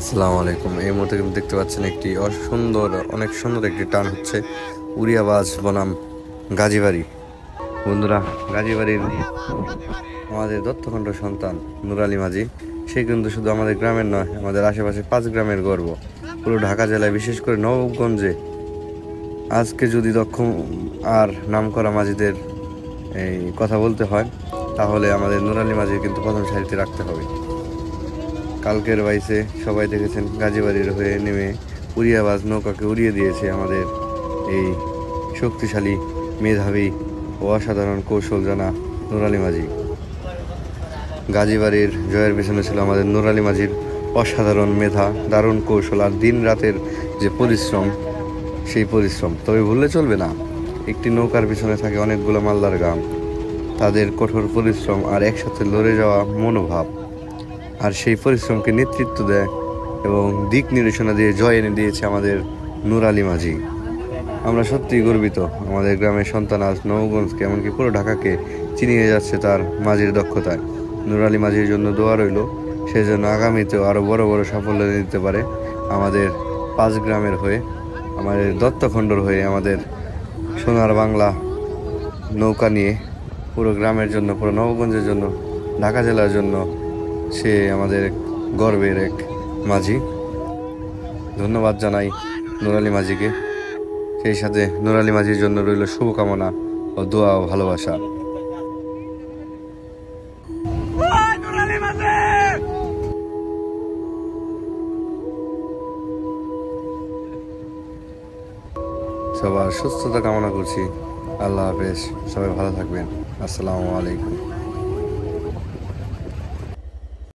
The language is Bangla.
আসসালামু আলাইকুম। এই মুহূর্তে কিন্তু দেখতে পাচ্ছেন একটি অনেক সুন্দর একটি টান হচ্ছে উড়িয়াবাজ বনাম গাজীবাড়ি। বন্ধুরা, গাজীবাড়ির আমাদের দত্তখণ্ড সন্তান নুরালী মাঝি, সে কিন্তু শুধু আমাদের গ্রামের নয়, আমাদের আশেপাশে 5 গ্রামের গর্ব। পুরো ঢাকা জেলায়, বিশেষ করে নবাবগঞ্জে আজকে যদি দক্ষ আর নামকরা মাঝিদের এই কথা বলতে হয়, তাহলে আমাদের নুরালী মাঝি কিন্তু প্রথম সারিতে রাখতে হবে। কালকের বাইসে সবাই দেখেছেন গাজীবাড়ির হয়ে নেমে উড়িয়াবাজ নৌকাকে উড়িয়ে দিয়েছে আমাদের এই শক্তিশালী, মেধাবী ও অসাধারণ কৌশল জানা নুরালী মাঝি। গাজীবাড়ির জয়ের পেছনে ছিল আমাদের নুরালী মাঝির অসাধারণ মেধা, দারুণ কৌশল আর দিন রাতের যে পরিশ্রম, সেই পরিশ্রম। তবে ভুললে চলবে না, একটি নৌকার পিছনে থাকে অনেকগুলো মালদার গ্রাম, তাদের কঠোর পরিশ্রম আর একসাথে লড়ে যাওয়া মনোভাব। আর সেই পরিশ্রমকে নেতৃত্ব দেয় এবং দিক নির্দেশনা দিয়ে জয় এনে দিয়েছে আমাদের নুরালী মাঝি। আমরা সত্যিই গর্বিত, আমাদের গ্রামের সন্তান আজ নবগঞ্জকে, এমনকি পুরো ঢাকাকে চিনিয়ে যাচ্ছে তার মাঝির দক্ষতায়। নুরালী মাঝির জন্য দোয়া রইল, সেজন্য আগামীতেও আরও বড় বড় সাফল্য দিতে পারে আমাদের 5 গ্রামের হয়ে, আমাদের দত্তখণ্ডর হয়ে, আমাদের সোনার বাংলা নৌকা নিয়ে পুরো গ্রামের জন্য, পুরো নবগঞ্জের জন্য, ঢাকা জেলার জন্য সে আমাদের গর্বের এক মাঝি। ধন্যবাদ জানাই নুরালী মাঝিকে। সেই সাথে নুরালী মাঝির জন্য রইল শুভকামনা ও দোয়া ও ভালোবাসা। সবার সুস্থতা কামনা করছি। আল্লাহ হাফেজ, সবাই ভালো থাকবেন। আসসালামু আলাইকুম।